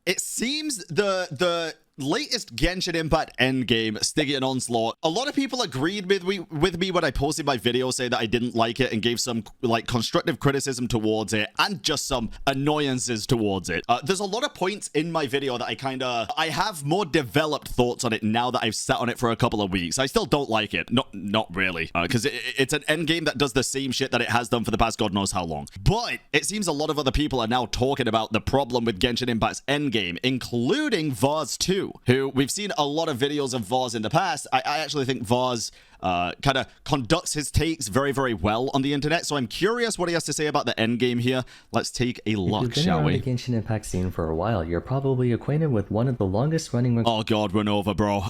it seems the latest Genshin Impact Endgame, Stygian Onslaught, a lot of people agreed with me when I posted my video saying that I didn't like it and gave some like constructive criticism towards it and just some annoyances towards it. There's a lot of points in my video that I have more developed thoughts on it now that I've sat on it for a couple of weeks. I still don't like it. Not really, because it's an endgame that does the same shit that it has done for the past God knows how long. But it seems a lot of other people are now talking about the problem with Genshin Impact's endgame, including Vaz 2. Who we've seen a lot of videos of Vaz in the past. I actually think Vaz kind of conducts his takes very, very well on the internet. So I'm curious what he has to say about the endgame here. Let's take a look, shall we? If you've been around the Genshin Impact scene for a while, you're probably acquainted with one of the longest running... Oh god, run over, bro.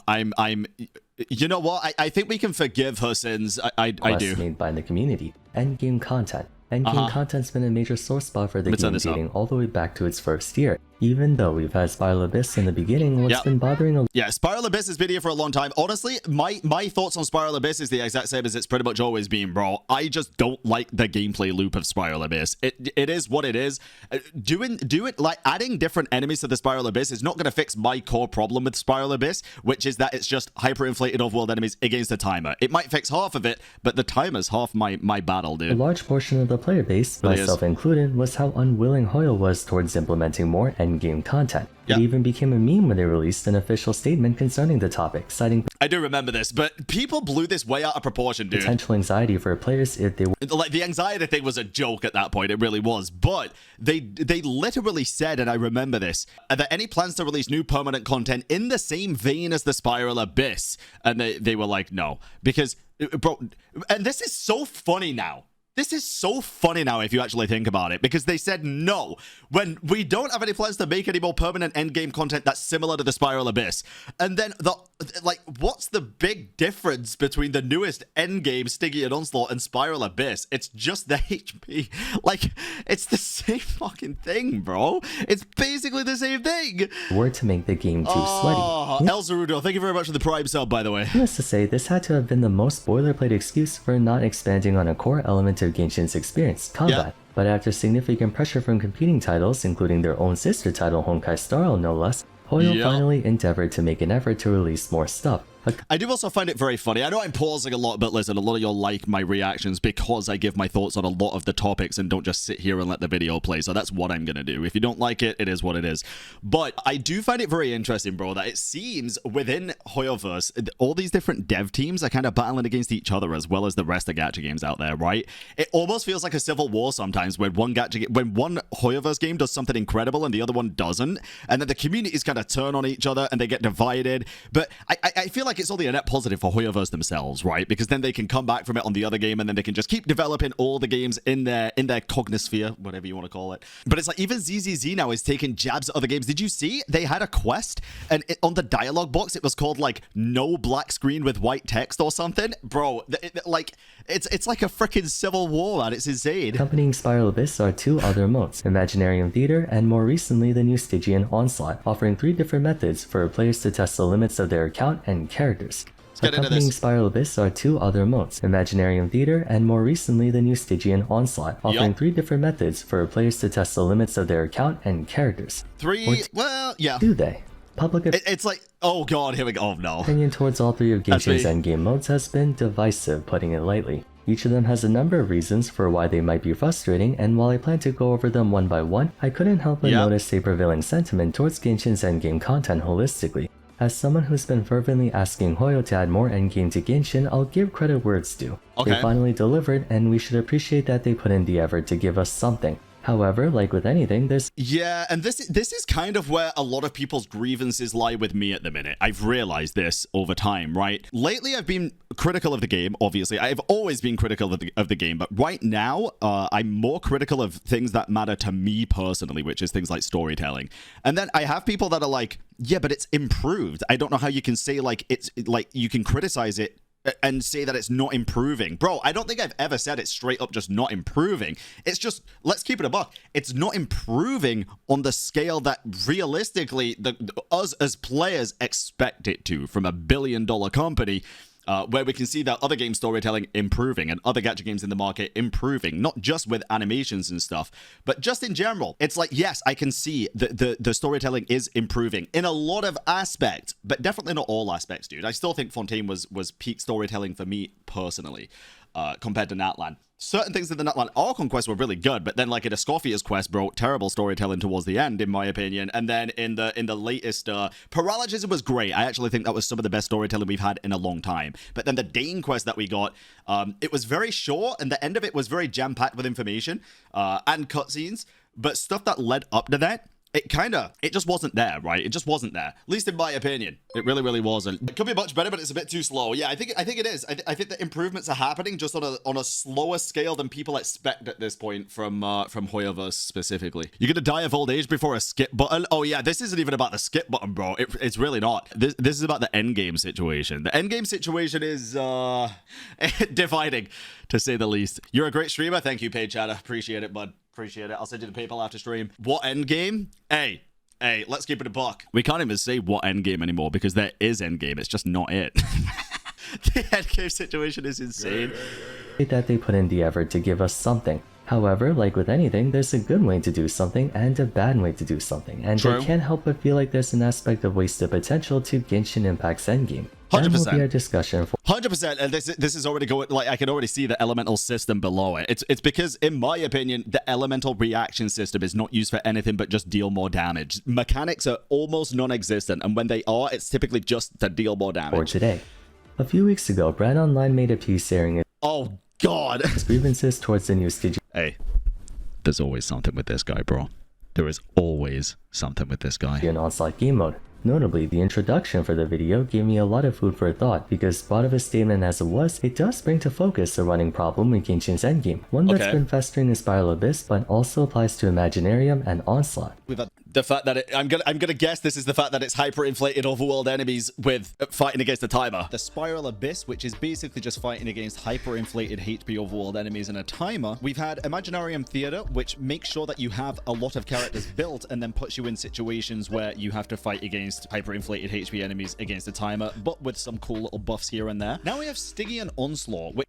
You know what? I think we can forgive her sins. I do. ...made by the community. Endgame content. Endgame content's been a major sore spot for the game dating all the way back to its first year. Even though we've had Spiral Abyss in the beginning, what's been bothering a... Yeah, Spiral Abyss has been here for a long time. Honestly, my thoughts on Spiral Abyss is the exact same as it's pretty much always been, bro. I just don't like the gameplay loop of Spiral Abyss. It is what it is. Do it like adding different enemies to the Spiral Abyss is not going to fix my core problem with Spiral Abyss, which is that it's just hyperinflated overworld enemies against the timer. It might fix half of it, but the timer's half my battle, dude. A large portion of the player base, myself included, was how unwilling Hoyo was towards implementing more endgame content. It even became a meme when they released an official statement concerning the topic, citing... I do remember this, but people blew this way out of proportion, dude. ...potential anxiety for players if they were... Like, the anxiety thing was a joke at that point, it really was, but they literally said, and I remember this, that any plans to release new permanent content in the same vein as the Spiral Abyss, and they were like, no, because, bro, and this is so funny now. This is so funny now if you actually think about it, because they said no, when we don't have any plans to make any more permanent endgame content that's similar to the Spiral Abyss. And then, what's the big difference between the newest endgame, Stygian Onslaught, and Spiral Abyss? It's just the HP. Like, it's the same fucking thing, bro. It's basically the same thing. ...were to make the game too sweaty. El Zerudo, thank you very much for the Prime sub, by the way. Needless to say, this had to have been the most boilerplate excuse for not expanding on a core element of Genshin's experience, combat. But after significant pressure from competing titles, including their own sister title Honkai Star Rail no less, Hoyo finally endeavored to make an effort to release more stuff. I do also find it very funny. I know I'm pausing a lot, but listen, a lot of y'all like my reactions because I give my thoughts on a lot of the topics and don't just sit here and let the video play. So that's what I'm going to do. If you don't like it, it is what it is. But I do find it very interesting, bro, that it seems within Hoyoverse, all these different dev teams are kind of battling against each other as well as the rest of gacha games out there, right? It almost feels like a civil war sometimes when one Hoyoverse game does something incredible and the other one doesn't. And then the communities kind of turn on each other and they get divided. But I feel like it's only a net positive for Hoyoverse themselves, right? Because then they can come back from it on the other game and then they can just keep developing all the games in their cognisphere, whatever you want to call it. But it's like even ZZZ now is taking jabs at other games. Did you see they had a quest and on the dialogue box it was called like no black screen with white text or something? Bro, it's like a freaking civil war, man. It's insane. Accompanying Spiral Abyss are two other modes, Imaginarium Theater and more recently the new Stygian Onslaught, offering 3 different methods for players to test the limits of their account and characters. Accompanying Spiral Abyss are 2 other modes, Imaginarium Theater and more recently the new Stygian Onslaught, offering 3 different methods for players to test the limits of their account and characters. Do they? Public it's like, oh god, here we go. Oh no. Opinion towards all 3 of Genshin's endgame modes has been divisive, putting it lightly. Each of them has a number of reasons for why they might be frustrating, and while I plan to go over them one by one, I couldn't help but notice a prevailing sentiment towards Genshin's endgame content holistically. As someone who's been fervently asking Hoyo to add more endgame to Genshin, I'll give credit where it's due. They finally delivered, and we should appreciate that they put in the effort to give us something. However, like with anything, there's... Yeah, and this is kind of where a lot of people's grievances lie with me at the minute. I've realized this over time, right? Lately, I've been critical of the game, obviously. I've always been critical of the game, but right now, I'm more critical of things that matter to me personally, which is things like storytelling. And then I have people that are like, yeah, but it's improved. I don't know how you can say, like, it's like you can criticize it and say that it's not improving. Bro, I don't think I've ever said it's straight up just not improving. It's just, let's keep it a buck. It's not improving on the scale that realistically us as players expect it to from a billion-dollar company. where we can see that other game storytelling improving and other gacha games in the market improving, not just with animations and stuff, but just in general. It's like, yes, I can see the storytelling is improving in a lot of aspects, but definitely not all aspects, dude. I still think Fontaine was peak storytelling for me personally, compared to Natlan. Certain things in the Natlan Archon quest were really good, but then like in a Scorpius quest, bro, terrible storytelling towards the end, in my opinion. And then in the latest Paralogism was great. I actually think that was some of the best storytelling we've had in a long time. But then the Dane quest that we got, it was very short, and the end of it was very jam-packed with information and cutscenes. But stuff that led up to that, it just wasn't there, right? It just wasn't there. At least in my opinion. It really, really wasn't. It could be much better, but it's a bit too slow. Yeah, I think it is. I think the improvements are happening just on a slower scale than people expect at this point from Hoyoverse specifically. You're gonna die of old age before a skip button? Oh yeah, this isn't even about the skip button, bro. It's really not. This is about the endgame situation. The endgame situation is dividing, to say the least. You're a great streamer. Thank you, paid chatter. Appreciate it, bud. Appreciate it. I'll send you the PayPal after stream. What endgame? Hey, let's keep it a buck. We can't even say what endgame anymore because there is endgame. It's just not it. The endgame situation is insane. That they put in the effort to give us something. However, like with anything, there's a good way to do something and a bad way to do something, and I can't help but feel like there's an aspect of wasted potential to Genshin Impact's endgame. 100%. That will be our discussion for 100%, and this is already going, like, I can already see the elemental system below it. It's because, in my opinion, the elemental reaction system is not used for anything but just deal more damage. Mechanics are almost non-existent, and when they are, it's typically just to deal more damage. for today. A few weeks ago, Brad Online made a piece airing Oh, God. his grievances towards the new Stygian Hey, there's always something with this guy, bro. There is always something with this guy. Onslaught game mode. Notably, the introduction for the video gave me a lot of food for thought because, thought of a statement as it was, it does bring to focus a running problem in Genshin's endgame, one that's been festering in Spiral Abyss but also applies to Imaginarium and Onslaught. We've had the fact that I'm gonna guess this is the fact that it's hyperinflated overworld enemies with fighting against a timer. The Spiral Abyss, which is basically just fighting against hyperinflated HP overworld enemies and a timer. We've had Imaginarium Theater, which makes sure that you have a lot of characters built and then puts you in situations where you have to fight against hyperinflated HP enemies against a timer, but with some cool little buffs here and there. Now we have Stygian Onslaught, which,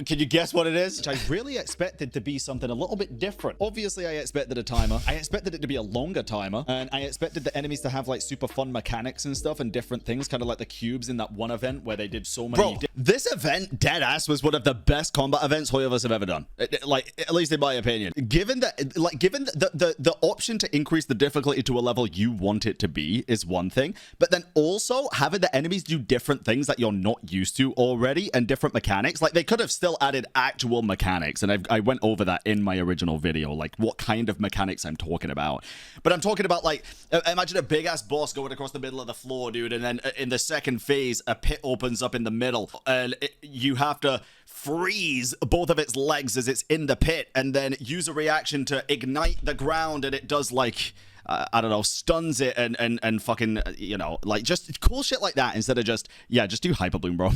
can you guess what it is? Which I really expected to be something a little bit different. Obviously, I expected a timer. I expected it to be a longer timer. And I expected the enemies to have like super fun mechanics and stuff and different things, kind of like the cubes in that one event where they did so many. Bro, this event, deadass, was one of the best combat events Hoyoverse have ever done. Like, at least in my opinion. Given the option to increase the difficulty to a level you want it to be is one thing, but then also having the enemies do different things that you're not used to already and different mechanics. Like, they could have still added actual mechanics, and I went over that in my original video, like what kind of mechanics I'm talking about. But I'm talking about, like, imagine a big ass boss going across the middle of the floor, dude, and then in the second phase a pit opens up in the middle and you have to freeze both of its legs as it's in the pit and then use a reaction to ignite the ground, and it does like I don't know, stuns it and fucking, you know, like just cool shit like that instead of just do Hyper Bloom, bro.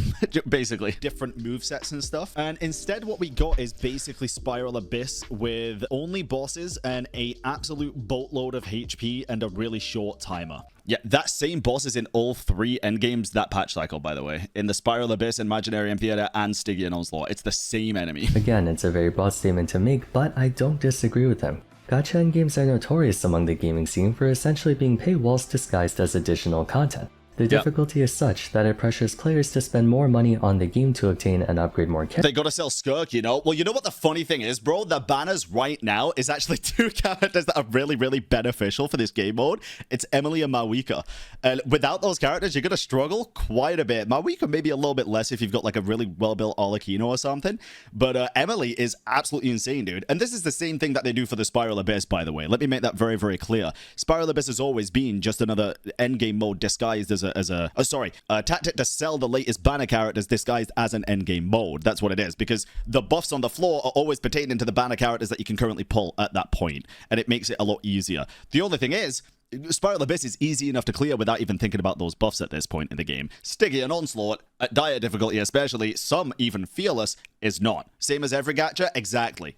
Basically. Different movesets and stuff. And instead what we got is basically Spiral Abyss with only bosses and a absolute boatload of HP and a really short timer. Yeah, that same boss is in all three endgames that patch cycle, by the way. In the Spiral Abyss, Imaginarium Theater, and Stygian Onslaught. It's the same enemy. Again, it's a very broad statement to make, but I don't disagree with him. Gacha endgames are notorious among the gaming scene for essentially being paywalls disguised as additional content. The difficulty is such that it pressures players to spend more money on the game to obtain and upgrade more characters. They gotta sell Skirk, you know? Well, you know what the funny thing is, bro? The banners right now is actually two characters that are really, really beneficial for this game mode. It's Emily and Mawika. And without those characters, you're gonna struggle quite a bit. Mawika maybe a little bit less if you've got like a really well-built Arlecchino or something. But Emily is absolutely insane, dude. And this is the same thing that they do for the Spiral Abyss, by the way. Let me make that very, very clear. Spiral Abyss has always been just another endgame mode disguised as a tactic to sell the latest banner characters disguised as an endgame mode. That's what it is, because the buffs on the floor are always pertaining to the banner characters that you can currently pull at that point, and it makes it a lot easier. The only thing is, Spiral Abyss is easy enough to clear without even thinking about those buffs at this point in the game. Stygian Onslaught, at dire difficulty especially, some even fearless, is not. Same as every gacha? Exactly.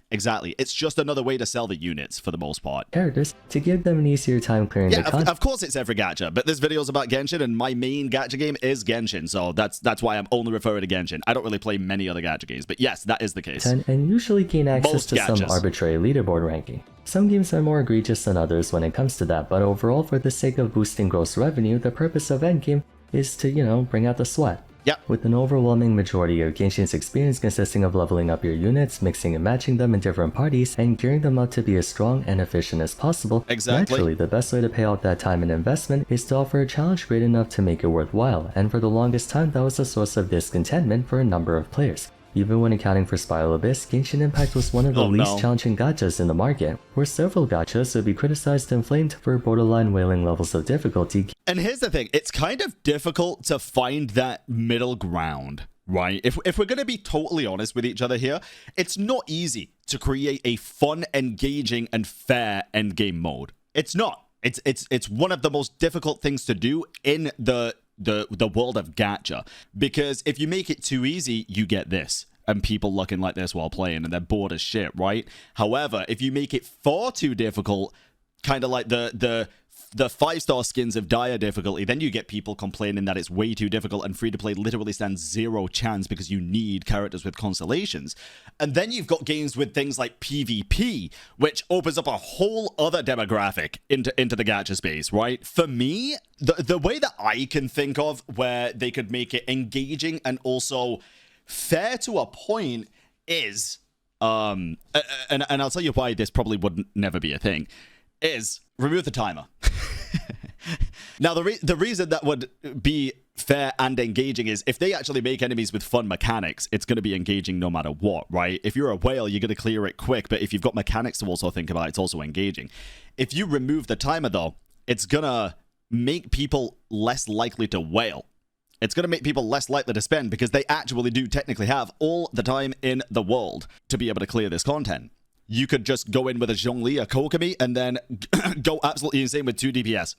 It's just another way to sell the units for the most part. Characters to give them an easier time clearing the content. Of course it's every gacha, but this video's about Genshin, and my main gacha game is Genshin, so that's why I'm only referring to Genshin. I don't really play many other gacha games, but yes, that is the case. And usually gain access to some arbitrary leaderboard ranking. Some games are more egregious than others when it comes to that, but overall, for the sake of boosting gross revenue, the purpose of Endgame is to, bring out the sweat. Yep. With an overwhelming majority of Genshin's experience consisting of leveling up your units, mixing and matching them in different parties, and gearing them up to be as strong and efficient as possible, naturally, the best way to pay out that time and investment is to offer a challenge great enough to make it worthwhile, and for the longest time that was a source of discontentment for a number of players. Even when accounting for Spiral Abyss, Genshin Impact was one of the least challenging gachas in the market, where several gachas would be criticized and flamed for borderline wailing levels of difficulty. And here's the thing, it's kind of difficult to find that middle ground, right? If we're going to be totally honest with each other here, it's not easy to create a fun, engaging, and fair endgame mode. It's not. It's one of the most difficult things to do in the world of gacha, because if you make it too easy, you get this, and people looking like this while playing, and they're bored as shit, right? However, if you make it far too difficult, kind of like the 5-star skins of dire difficulty, then you get people complaining that it's way too difficult, and free to play literally stands zero chance because you need characters with constellations. And then you've got games with things like PvP, which opens up a whole other demographic into the gacha space, right? For me, the way that I can think of where they could make it engaging and also fair to a point is, and I'll tell you why this probably would never be a thing, is remove the timer. Now, the reason that would be fair and engaging is if they actually make enemies with fun mechanics, it's going to be engaging no matter what, right? If you're a whale, you're going to clear it quick, but if you've got mechanics to also think about, it's also engaging. If you remove the timer, though, it's going to make people less likely to whale. It's going to make people less likely to spend because they actually do technically have all the time in the world to be able to clear this content. You could just go in with a Zhongli, a Kokomi, and then go absolutely insane with 2 DPS.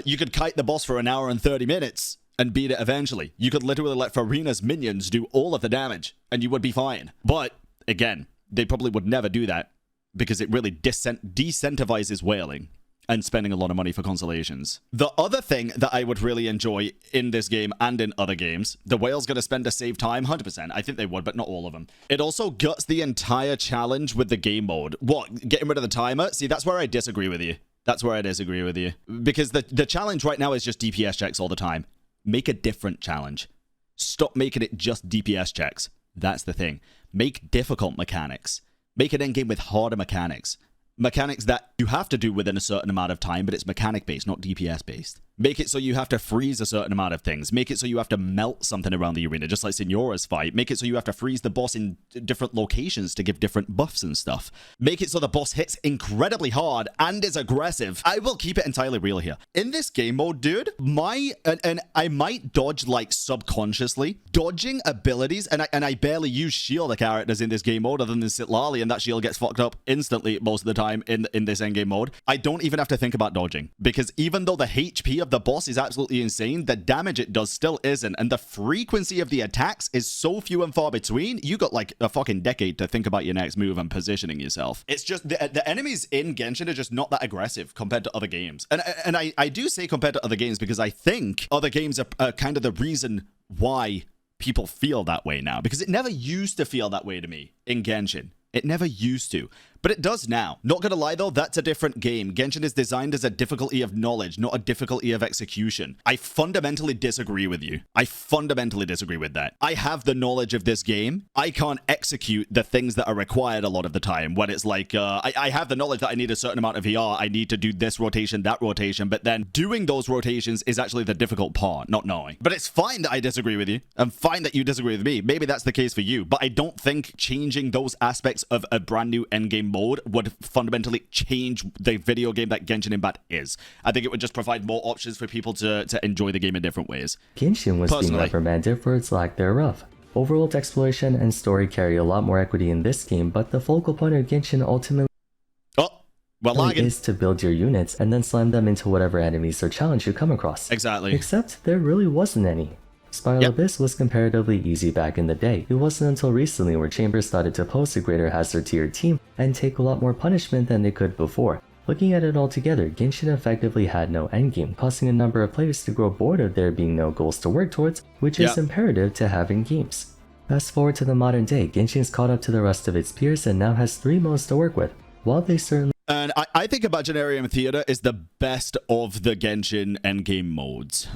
You could kite the boss for an hour and 30 minutes and beat it eventually. You could literally let Farina's minions do all of the damage, and you would be fine. But, again, they probably would never do that because it really decentivizes whaling and spending a lot of money for constellations. The other thing that I would really enjoy in this game and in other games, the whale's going to spend to save time, 100%. I think they would, but not all of them. It also guts the entire challenge with the game mode. What, getting rid of the timer? See, that's where I disagree with you. That's where I disagree with you. Because the challenge right now is just DPS checks all the time. Make a different challenge. Stop making it just DPS checks. That's the thing. Make difficult mechanics. Make an endgame with harder mechanics. Mechanics that you have to do within a certain amount of time, but it's mechanic-based, not DPS-based. Make it so you have to freeze a certain amount of things. Make it so you have to melt something around the arena, just like Signora's fight. Make it so you have to freeze the boss in different locations to give different buffs and stuff. Make it so the boss hits incredibly hard and is aggressive. I will keep it entirely real here. In this game mode, dude, and I might dodge like subconsciously. Dodging abilities, and I barely use shield characters in this game mode other than Sitlali, and that shield gets fucked up instantly most of the time in this endgame mode. I don't even have to think about dodging, because even though the HP of the boss is absolutely insane, the damage it does still isn't, and the frequency of the attacks is so few and far between, you got like a fucking decade to think about your next move and positioning yourself. It's just, the enemies in Genshin are just not that aggressive compared to other games. And I do say compared to other games because I think other games are kind of the reason why people feel that way now, because it never used to feel that way to me in Genshin. It never used to, but it does now. Not gonna lie though, that's a different game. Genshin is designed as a difficulty of knowledge, not a difficulty of execution. I fundamentally disagree with you. I fundamentally disagree with that. I have the knowledge of this game. I can't execute the things that are required a lot of the time, when it's like, I have the knowledge that I need a certain amount of VR, I need to do this rotation, that rotation, but then doing those rotations is actually the difficult part, not knowing. But it's fine that I disagree with you. I'm fine that you disagree with me. Maybe that's the case for you, but I don't think changing those aspects of a brand new endgame mode would fundamentally change the video game that Genshin Impact is. I think it would just provide more options for people to enjoy the game in different ways. Genshin was being reprimanded for its lack thereof. Overworld exploration and story carry a lot more equity in this game, but the focal point of Genshin ultimately... Oh, Well, point is to build your units and then slam them into whatever enemies or challenge you come across. Exactly. Except there really wasn't any. Spiral Abyss was comparatively easy back in the day. It wasn't until recently where Chambers started to pose a greater hazard to your team and take a lot more punishment than they could before. Looking at it all together, Genshin effectively had no endgame, causing a number of players to grow bored of there being no goals to work towards, which is imperative to having games. Fast forward to the modern day, Genshin's caught up to the rest of its peers and now has 3 modes to work with. While they certainly And I think Imaginarium Theater is the best of the Genshin endgame modes.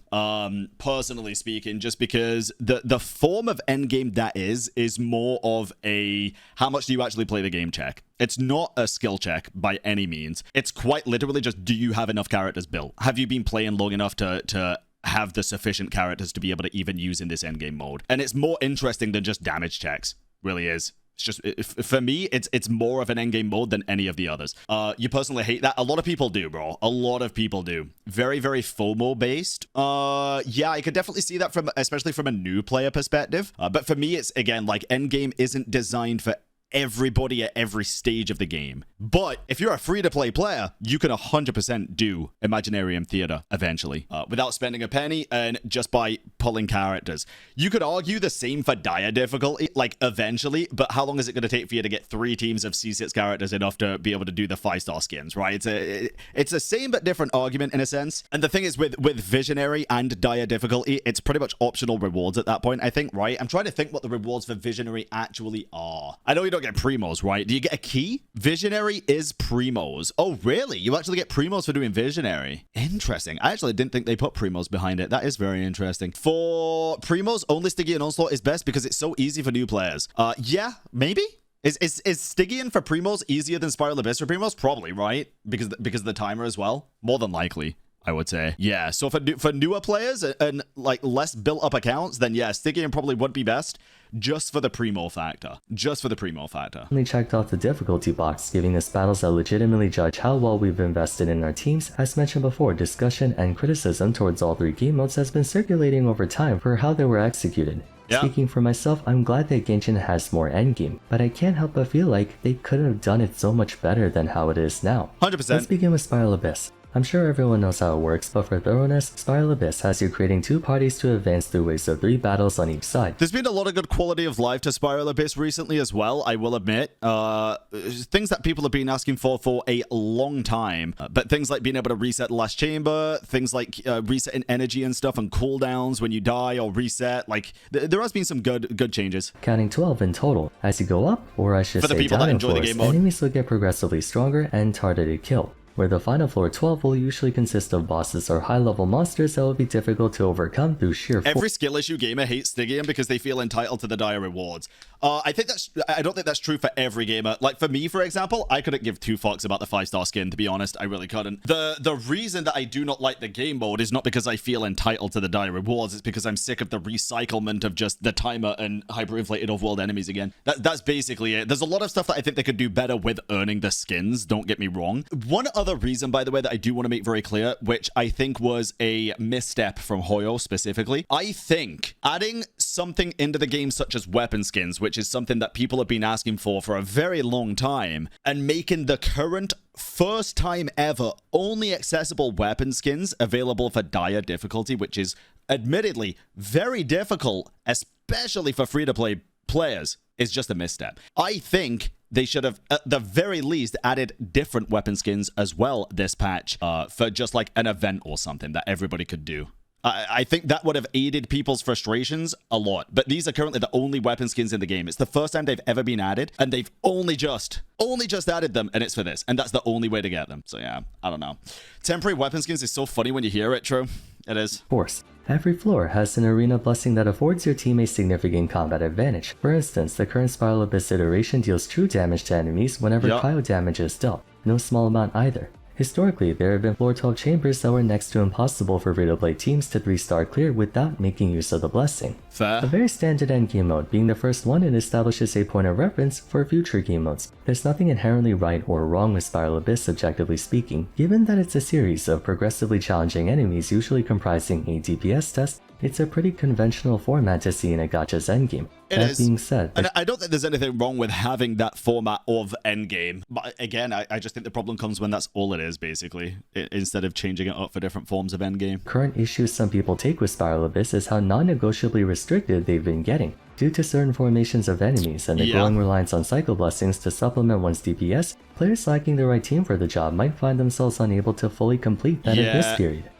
Personally speaking, just because the form of endgame that is more of a how much do you actually play the game check. It's not a skill check by any means. It's quite literally just, do you have enough characters built? Have you been playing long enough to have the sufficient characters to be able to even use in this endgame mode? And it's more interesting than just damage checks. Really is. It's just, for me, it's more of an endgame mode than any of the others. You personally hate that? A lot of people do, bro. A lot of people do. Very, very FOMO based. Yeah, I could definitely see that especially from a new player perspective. But for me, it's, again, like, endgame isn't designed for everybody at every stage of the game. But if you're a free-to-play player, you can 100% do Imaginarium Theater eventually, without spending a penny and just by pulling characters. You could argue the same for Dire difficulty, like, eventually, but how long is it going to take for you to get 3 teams of C6 characters enough to be able to do the 5-star skins, right? It's the same but different argument in a sense. And the thing is, with Visionary and Dire difficulty, it's pretty much optional rewards at that point, I think, right? I'm trying to think what the rewards for Visionary actually are. I know you don't get primos, right? Do you get a key? Visionary is primos. Oh, really? You actually get primos for doing Visionary. Interesting. I actually didn't think they put primos behind it. That is very interesting. For primos, only Stygian Onslaught is best because it's so easy for new players. Yeah, maybe? Is Stygian for primos easier than Spiral Abyss for primos? Probably, right? Because of the timer as well? More than likely, I would say. Yeah, so for newer players and like less built up accounts, then yeah, Stygian probably would be best just for the primo factor. Just for the primo factor. We checked off the difficulty box, giving us battles that legitimately judge how well we've invested in our teams. As mentioned before, discussion and criticism towards all 3 game modes has been circulating over time for how they were executed. Yeah. Speaking for myself, I'm glad that Genshin has more endgame, but I can't help but feel like they could have done it so much better than how it is now. 100%. Let's begin with Spiral Abyss. I'm sure everyone knows how it works, but for thoroughness, Spiral Abyss has you creating 2 parties to advance through waves of 3 battles on each side. There's been a lot of good quality of life to Spiral Abyss recently as well, I will admit. Things that people have been asking for a long time. But things like being able to reset the last chamber, things like resetting energy and stuff and cooldowns when you die or reset. Like, there has been some good changes. Counting 12 in total. As you go up, or I should for the say people down that in enjoy floors, the game mode, enemies will get progressively stronger and targeted kill, where the final floor 12 will usually consist of bosses or high-level monsters that will be difficult to overcome through sheer force. Every skill issue gamer hates Stygian because they feel entitled to the dire rewards. I don't think that's true for every gamer. Like, for me, for example, I couldn't give 2 fucks about the 5-star skin, to be honest. I really couldn't. The reason that I do not like the game mode is not because I feel entitled to the dire rewards. It's because I'm sick of the recyclement of just the timer and hyperinflated off-world enemies again. That's basically it. There's a lot of stuff that I think they could do better with earning the skins, don't get me wrong. One other reason, by the way, that I do want to make very clear, which I think was a misstep from Hoyo specifically, I think adding something into the game such as weapon skins, which is something that people have been asking for a very long time, and making the current first time ever only accessible weapon skins available for dire difficulty, which is admittedly very difficult, especially for free-to-play players, is just a misstep. I think they should have, at the very least, added different weapon skins as well this patch for just like an event or something that everybody could do. I think that would have aided people's frustrations a lot. But these are currently the only weapon skins in the game. It's the first time they've ever been added, and they've only just added them, and it's for this. And that's the only way to get them. So yeah, I don't know. Temporary weapon skins is so funny when you hear it, true? It is. Of course. Every floor has an arena blessing that affords your team a significant combat advantage. For instance, the current Spiral Abyss iteration deals true damage to enemies whenever cryo damage is dealt. No small amount either. Historically, there have been floor 12 chambers that were next to impossible for free-to-play teams to 3-star clear without making use of the blessing. Fair. A very standard endgame mode, being the first one, it establishes a point of reference for future game modes. There's nothing inherently right or wrong with Spiral Abyss objectively speaking, given that it's a series of progressively challenging enemies usually comprising a DPS test. It's a pretty conventional format to see in a gacha's endgame. That being said, and I don't think there's anything wrong with having that format of endgame. But again, I just think the problem comes when that's all it is, basically, instead of changing it up for different forms of endgame. Current issues some people take with Spiral Abyss is how non-negotiably restricted they've been getting. Due to certain formations of enemies and the growing reliance on cycle blessings to supplement one's DPS, players lacking the right team for the job might find themselves unable to fully complete that Abyss period.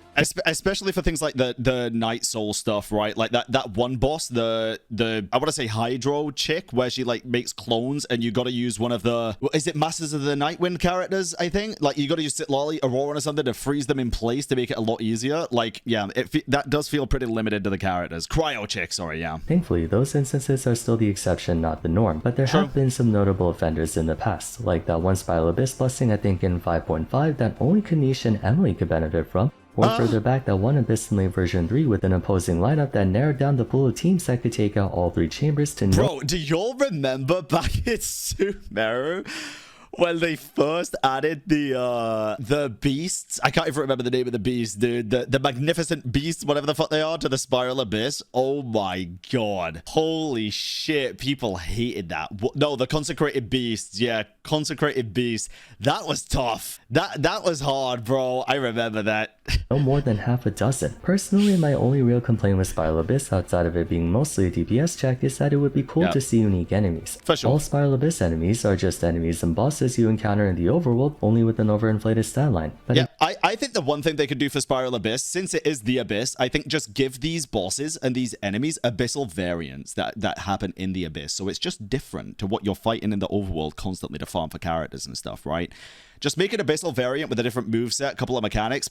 Especially for things like the Night Soul stuff, right? Like that one boss, the I want to say Hydro chick, where she like makes clones, and you got to use one of the, is it Masters of the Nightwind characters? I think like you got to use Sitlali, Aurora, or something to freeze them in place to make it a lot easier. Like that does feel pretty limited to the characters. Cryo chick, sorry, yeah. Thankfully, those instances are still the exception, not the norm. But there have been some notable offenders in the past, like that one Spiral Abyss blessing I think in 5.5 that only Kanish and Emily could benefit from. Or further back, that one Abyss in late version 3 with an opposing lineup that narrowed down the pool of teams that could take out all 3 chambers to Bro, do y'all remember back in Sumeru when they first added the beasts? I can't even remember the name of the beast, dude. The magnificent beasts, whatever the fuck they are, to the Spiral Abyss. Oh my god. Holy shit, people hated that. No, the consecrated beasts. Yeah, consecrated beasts. That was tough. That was hard, bro. I remember that. No more than half a dozen. Personally, my only real complaint with Spiral Abyss, outside of it being mostly a DPS check, is that it would be cool to see unique enemies. For sure. All Spiral Abyss enemies are just enemies and bosses you encounter in the overworld, only with an overinflated stat line. But yeah, I think the one thing they could do for Spiral Abyss, since it is the Abyss, I think just give these bosses and these enemies abyssal variants that happen in the Abyss. So it's just different to what you're fighting in the overworld constantly to farm for characters and stuff, right? Just make an abyssal variant with a different moveset, a couple of mechanics.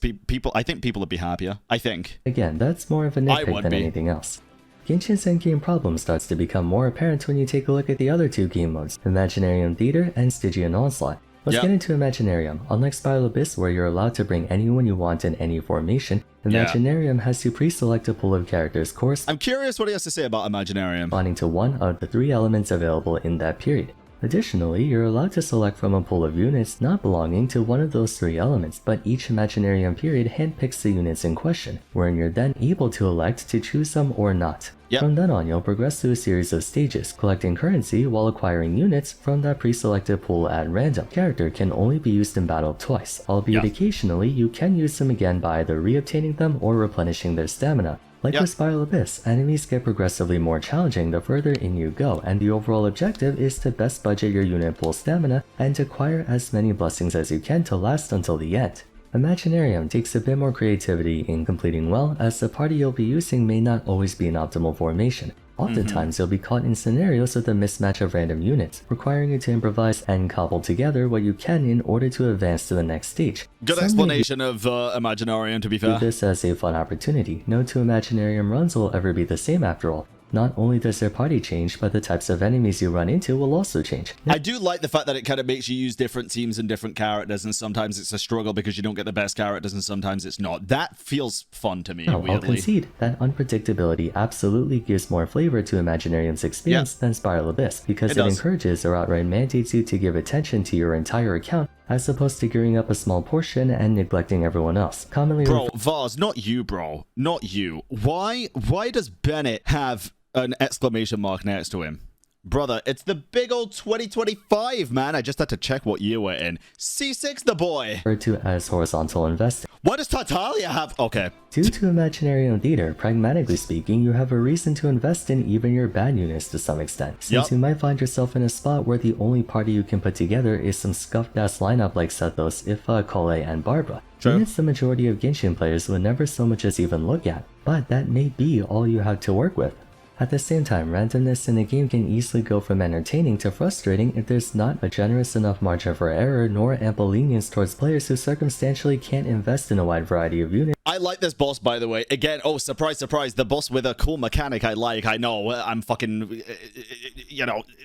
I think people would be happier. I think. Again, that's more of a nitpick than anything else. Genshin's endgame problem starts to become more apparent when you take a look at the other 2 game modes, Imaginarium Theater and Stygian Onslaught. Let's get into Imaginarium. Unlike Spiral Abyss, where you're allowed to bring anyone you want in any formation, Imaginarium has you pre-select a pool of characters course. I'm curious what he has to say about Imaginarium. Responding to one of the 3 elements available in that period. Additionally, you're allowed to select from a pool of units not belonging to one of those 3 elements, but each Imaginarium period handpicks the units in question, wherein you're then able to elect to choose them or not. From then on, you'll progress through a series of stages, collecting currency while acquiring units from that pre-selected pool at random. Character can only be used in battle twice, albeit occasionally you can use them again by either re-obtaining them or replenishing their stamina. Like with Spiral Abyss, enemies get progressively more challenging the further in you go, and the overall objective is to best budget your unit pool stamina and acquire as many blessings as you can to last until the end. Imaginarium takes a bit more creativity in completing well, as the party you'll be using may not always be in optimal formation. Oftentimes, you'll be caught in scenarios with a mismatch of random units, requiring you to improvise and cobble together what you can in order to advance to the next stage. Good explanation of Imaginarium, to be fair. View this as a fun opportunity. No 2 Imaginarium runs will ever be the same after all. Not only does their party change, but the types of enemies you run into will also change. I do like the fact that it kind of makes you use different teams and different characters, and sometimes it's a struggle because you don't get the best characters, and sometimes it's not. That feels fun to me, weirdly. I'll concede that unpredictability absolutely gives more flavor to Imaginarium's experience than Spiral Abyss, because it encourages or outright mandates you to give attention to your entire account, as opposed to gearing up a small portion and neglecting everyone else. Bro, Vaz, not you, bro. Not you. Why does Bennett have an exclamation mark next to him? Brother, it's the big old 2025, man. I just had to check what year we're in. C6 the boy. Referred to as horizontal investing. Why does Tartaglia have... Okay. Due to Imaginarium Theater, pragmatically speaking, you have a reason to invest in even your bad units to some extent, since you might find yourself in a spot where the only party you can put together is some scuffed-ass lineup like Sethos, Ifa, Kole, and Barbara. Units the majority of Genshin players would never so much as even look at, but that may be all you have to work with. At the same time, randomness in the game can easily go from entertaining to frustrating if there's not a generous enough margin for error nor ample lenience towards players who circumstantially can't invest in a wide variety of units. I like this boss, by the way. Again, oh, surprise, surprise, the boss with a cool mechanic I like. I know, I'm fucking,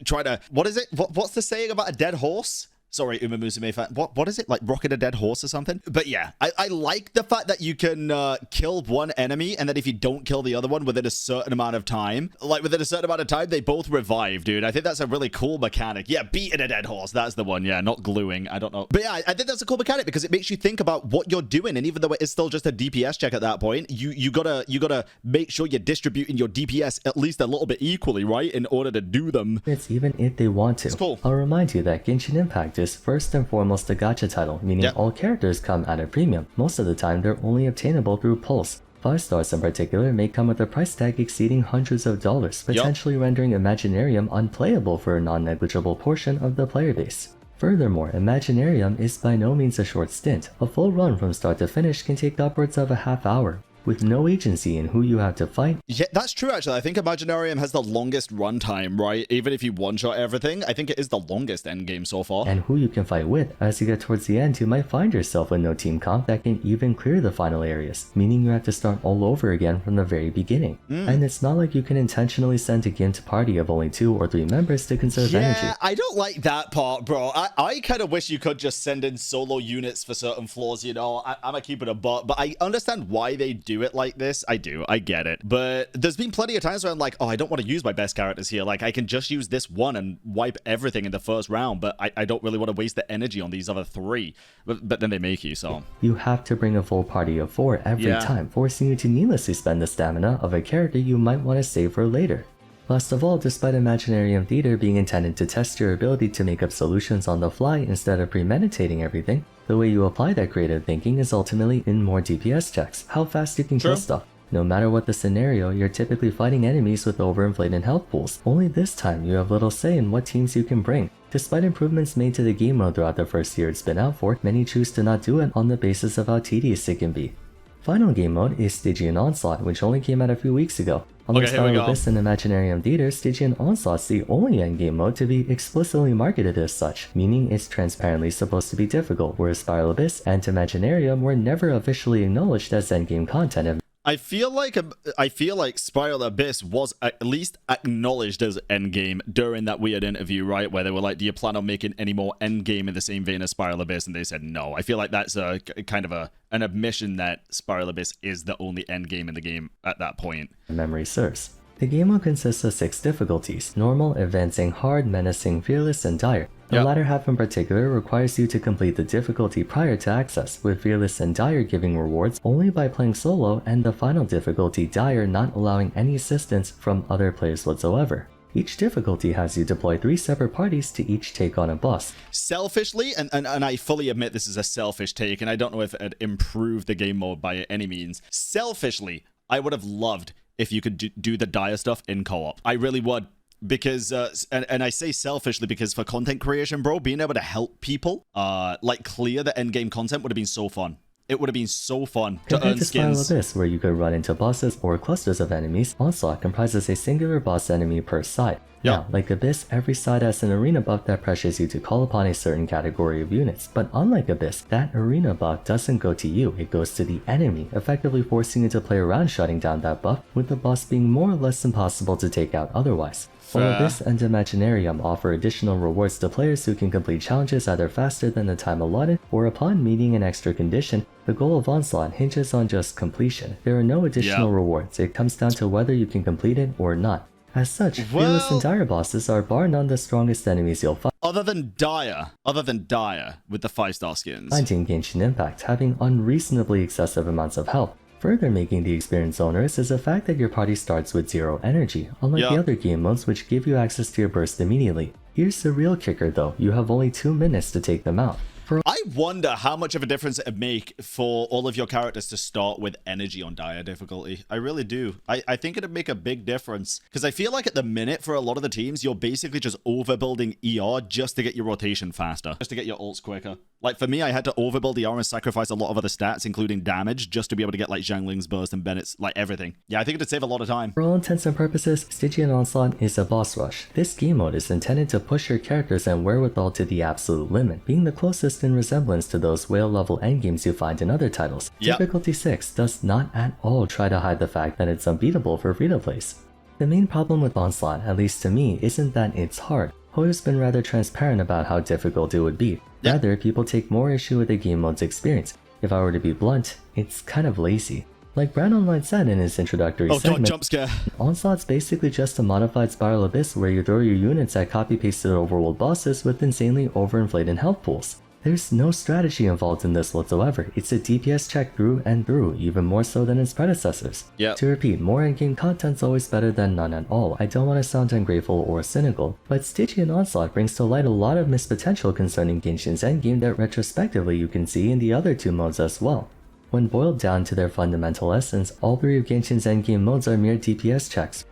trying to... What is it? What's the saying about a dead horse? Sorry, Uma Musume fan. What is it? Like rocket a dead horse or something? But yeah, I like the fact that you can kill one enemy, and then if you don't kill the other one within a certain amount of time, they both revive, dude. I think that's a really cool mechanic. Yeah, beating a dead horse. That's the one. Yeah, not gluing. I don't know. But yeah, I think that's a cool mechanic because it makes you think about what you're doing. And even though it is still just a DPS check at that point, you gotta make sure you're distributing your DPS at least a little bit equally, right? In order to do them. It's even if they want to. It's cool. I'll remind you that Genshin Impact is first and foremost a gacha title, meaning all characters come at a premium. Most of the time, they're only obtainable through pulls. 5 stars in particular may come with a price tag exceeding hundreds of dollars, potentially rendering Imaginarium unplayable for a non-negligible portion of the player base. Furthermore, Imaginarium is by no means a short stint. A full run from start to finish can take upwards of a half hour, with no agency in who you have to fight. Yeah, that's true, actually. I think Imaginarium has the longest runtime, right? Even if you one-shot everything, I think it is the longest endgame so far. And who you can fight with. As you get towards the end, you might find yourself with no team comp that can even clear the final areas, meaning you have to start all over again from the very beginning. And it's not like you can intentionally send a gimped party of only 2 or 3 members to conserve energy. Yeah, I don't like that part, bro. I kind of wish you could just send in solo units for certain floors, you know? I'm a keep it a butt, but I understand why they do it like this. I get it. But there's been plenty of times where I'm like, oh, I don't want to use my best characters here. Like, I can just use this one and wipe everything in the first round, but I don't really want to waste the energy on these other 3. But then they make you, so. You have to bring a full party of 4 every time, forcing you to needlessly spend the stamina of a character you might want to save for later. Last of all, despite Imaginarium Theater being intended to test your ability to make up solutions on the fly instead of premeditating everything, the way you apply that creative thinking is ultimately in more DPS checks, how fast you can kill stuff. No matter what the scenario, you're typically fighting enemies with overinflated health pools. Only this time, you have little say in what teams you can bring. Despite improvements made to the game mode throughout the first year it's been out for, many choose to not do it on the basis of how tedious it can be. Final game mode is Stygian Onslaught, which only came out a few weeks ago. Unlike Style Abyss and Imaginarium Theater, Stygian Onslaught's the only endgame mode to be explicitly marketed as such, meaning it's transparently supposed to be difficult, whereas Spiral Abyss and Imaginarium were never officially acknowledged as endgame content. I feel like Spiral Abyss was at least acknowledged as endgame during that weird interview, right? Where they were like, do you plan on making any more endgame in the same vein as Spiral Abyss? And they said no. I feel like that's a kind of an admission that Spiral Abyss is the only endgame in the game at that point. Memory serves. The game mode consists of 6 difficulties: normal, advancing, hard, menacing, fearless, and dire. The latter half in particular requires you to complete the difficulty prior to access, with fearless and dire giving rewards only by playing solo, and the final difficulty, dire, not allowing any assistance from other players whatsoever. Each difficulty has you deploy 3 separate parties to each take on a boss. Selfishly, and I fully admit this is a selfish take, and I don't know if it improved the game mode by any means. Selfishly, I would have loved if you could do the dire stuff in co-op. I really would. Because, and I say selfishly because for content creation, bro, being able to help people, like clear the endgame content would have been so fun. It would have been so fun to earn skins. Compared to Spiral Abyss, where you could run into bosses or clusters of enemies, Onslaught comprises a singular boss enemy per side. Now, like Abyss, every side has an arena buff that pressures you to call upon a certain category of units, but unlike Abyss, that arena buff doesn't go to you, it goes to the enemy, effectively forcing you to play around shutting down that buff, with the boss being more or less impossible to take out otherwise. While Abyss and Imaginarium offer additional rewards to players who can complete challenges either faster than the time allotted or upon meeting an extra condition, the goal of Onslaught hinges on just completion. There are no additional rewards, it comes down to whether you can complete it or not. As such, fearless and dire bosses are bar none the strongest enemies you'll find. Other than dire with the 5-star skins. Finding Genshin Impact having unreasonably excessive amounts of health. Further making the experience onerous is the fact that your party starts with 0 energy, unlike the other game modes which give you access to your burst immediately. Here's the real kicker though, you have only 2 minutes to take them out. I wonder how much of a difference it would make for all of your characters to start with energy on dire difficulty. I really do. I think it'd make a big difference. Because I feel like at the minute, for a lot of the teams, you're basically just overbuilding ER just to get your rotation faster. Just to get your ults quicker. Like for me, I had to overbuild ER and sacrifice a lot of other stats, including damage, just to be able to get like Zhangling's burst and Bennett's, like everything. Yeah, I think it'd save a lot of time. For all intents and purposes, Stygian Onslaught is a boss rush. This game mode is intended to push your characters and wherewithal to the absolute limit, being the closest in resemblance to those whale-level endgames you find in other titles. Difficulty 6 does not at all try to hide the fact that it's unbeatable for free-to-plays. The main problem with Onslaught, at least to me, isn't that it's hard. Hoyo's been rather transparent about how difficult it would be. Rather, people take more issue with the game mode's experience. If I were to be blunt, it's kind of lazy. Like Brand Online said in his introductory segment, jump scare. Onslaught's basically just a modified Spiral Abyss where you throw your units at copy-pasted overworld bosses with insanely overinflated health pools. There's no strategy involved in this whatsoever. It's a DPS check through and through, even more so than its predecessors. To repeat, more endgame content's always better than none at all. I don't want to sound ungrateful or cynical, but Stygian Onslaught brings to light a lot of missed potential concerning Genshin's endgame that retrospectively you can see in the other two modes as well. When boiled down to their fundamental essence, all three of Genshin's endgame modes are mere DPS checks.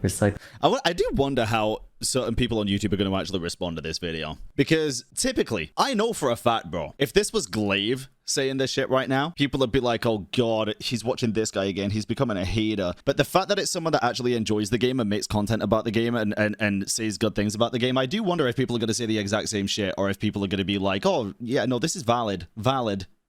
I do wonder how certain people on YouTube are going to actually respond to this video. Because typically, I know for a fact, bro, if this was Glaive saying this shit right now, people would be like, oh god, he's watching this guy again, he's becoming a hater. But the fact that it's someone that actually enjoys the game and makes content about the game and says good things about the game, I do wonder if people are going to say the exact same shit, or if people are going to be like, oh yeah, no, this is valid.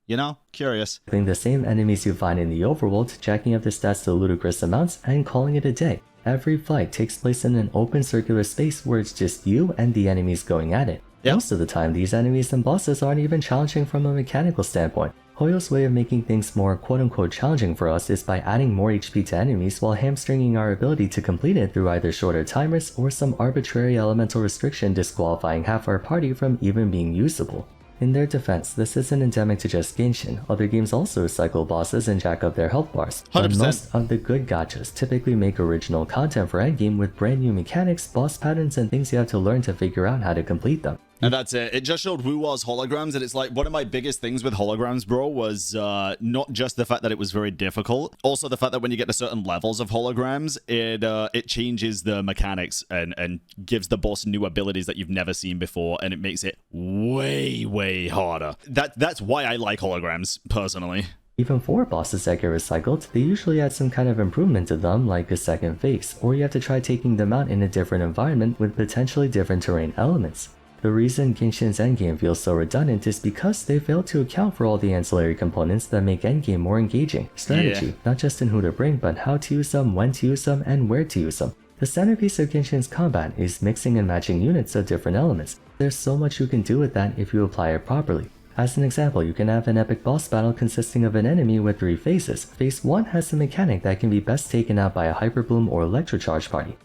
You know? Curious. The same enemies you find in the overworld, jacking up the stats to ludicrous amounts, and calling it a day. Every fight takes place in an open circular space where it's just you and the enemies going at it. Most of the time, these enemies and bosses aren't even challenging from a mechanical standpoint. Hoyo's way of making things more quote-unquote challenging for us is by adding more HP to enemies while hamstringing our ability to complete it through either shorter timers or some arbitrary elemental restriction disqualifying half our party from even being usable. In their defense, this isn't endemic to just Genshin. Other games also recycle bosses and jack up their health bars. 100%. But most of the good gachas typically make original content for endgame with brand new mechanics, boss patterns, and things you have to learn to figure out how to complete them. And that's it. It just showed Wuwa's holograms, and it's like, one of my biggest things with holograms, bro, was not just the fact that it was very difficult, also the fact that when you get to certain levels of holograms, it changes the mechanics and gives the boss new abilities that you've never seen before, and it makes it way harder. That's why I like holograms, personally. Even for bosses that get recycled, they usually add some kind of improvement to them, like a second face, or you have to try taking them out in a different environment with potentially different terrain elements. The reason Genshin's endgame feels so redundant is because they fail to account for all the ancillary components that make endgame more engaging. Strategy, not just in who to bring, but how to use them, when to use them, and where to use them. The centerpiece of Genshin's combat is mixing and matching units of different elements. There's so much you can do with that if you apply it properly. As an example, you can have an epic boss battle consisting of an enemy with 3 phases. Phase 1 has a mechanic that can be best taken out by a Hyperbloom or Electrocharge party.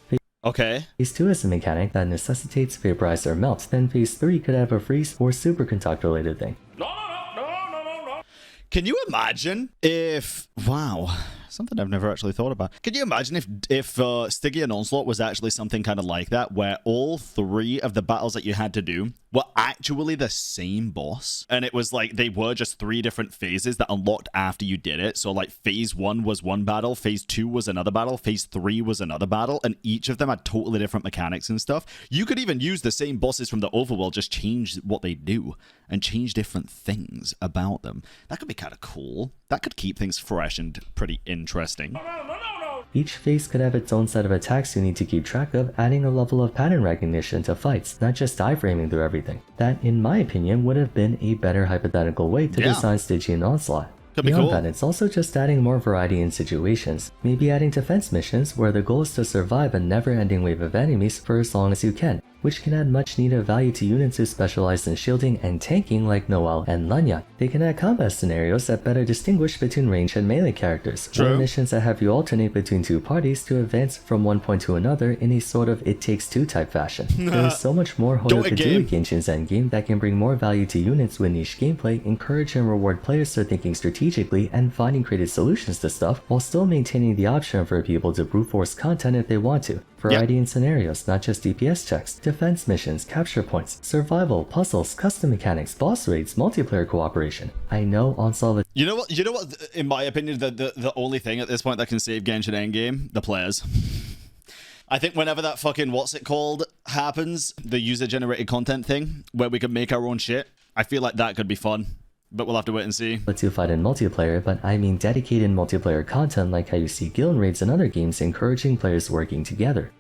Phase 2 is a mechanic that necessitates Vaporize or Melt, then Phase 3 could have a Freeze or Superconduct related thing. Can you imagine if... Wow, something I've never actually thought about. Can you imagine if Stygian Onslaught was actually something kind of like that, where all 3 of the battles that you had to do were actually the same boss, and it was like they were just 3 different phases that unlocked after you did it. So like phase 1 was one battle, phase 2 was another battle, phase 3 was another battle, and each of them had totally different mechanics and stuff. You could even use the same bosses from the overworld, just change what they do and change different things about them. That could be kind of cool. That could keep things fresh and pretty interesting. Each phase could have its own set of attacks you need to keep track of, adding a level of pattern recognition to fights, not just iframing through everything. That, in my opinion, would have been a better hypothetical way to design Stygian Onslaught. Beyond that, it's also just adding more variety in situations. Maybe adding defense missions where the goal is to survive a never-ending wave of enemies for as long as you can, which can add much needed value to units who specialize in shielding and tanking like Noelle and Lanya. They can add combat scenarios that better distinguish between range and melee characters, or missions that have you alternate between 2 parties to advance from one point to another in a sort of It Takes Two type fashion. There is so much more Hoyo could do with Genshin's endgame that can bring more value to units with niche gameplay, encourage and reward players for thinking strategically and finding creative solutions to stuff, while still maintaining the option for people to brute force content if they want to. Variety in scenarios, not just DPS checks, defense missions, capture points, survival, puzzles, custom mechanics, boss raids, multiplayer cooperation. I know Onslaught... You know what, in my opinion, the only thing at this point that can save Genshin Endgame? The players. I think whenever that fucking, what's it called, happens, the user-generated content thing, where we can make our own shit, I feel like that could be fun. But we'll have to wait and see. To fight in multiplayer, but I mean dedicated multiplayer content like how you see guild raids and other games encouraging players working together.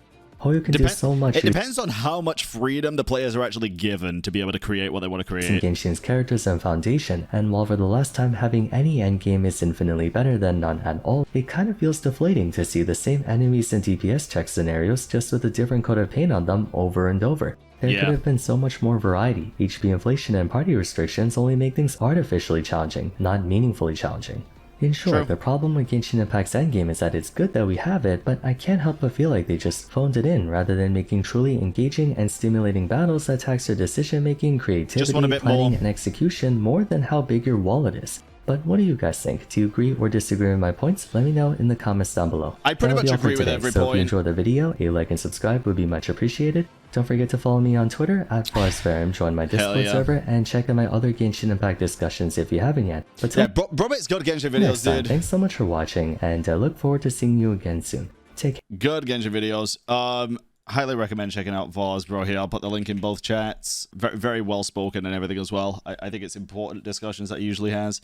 Hoyo can do so much. It depends on how much freedom the players are actually given to be able to create what they want to create. Genshin's characters and foundation, and while for the last time having any endgame is infinitely better than none at all, it kind of feels deflating to see the same enemies and DPS check scenarios just with a different coat of paint on them over and over. There could have been so much more variety. HP inflation and party restrictions only make things artificially challenging, not meaningfully challenging. In short, the problem with Genshin Impact's endgame is that it's good that we have it, but I can't help but feel like they just phoned it in rather than making truly engaging and stimulating battles that tax your decision-making, creativity, planning, and execution more than how big your wallet is. But what do you guys think? Do you agree or disagree with my points? Let me know in the comments down below. I pretty much agree with every point. So if you enjoyed the video, a like and subscribe would be much appreciated. Don't forget to follow me on Twitter at ForestFarum, join my Discord server, and check out my other Genshin Impact discussions if you haven't yet. But Brobeck's good Genshin videos, dude. Thanks so much for watching, and I look forward to seeing you again soon. Take care. Good Genshin videos. Highly recommend checking out Vos, bro. Here, I'll put the link in both chats. Very, very well spoken and everything as well. I think it's important discussions that he usually has.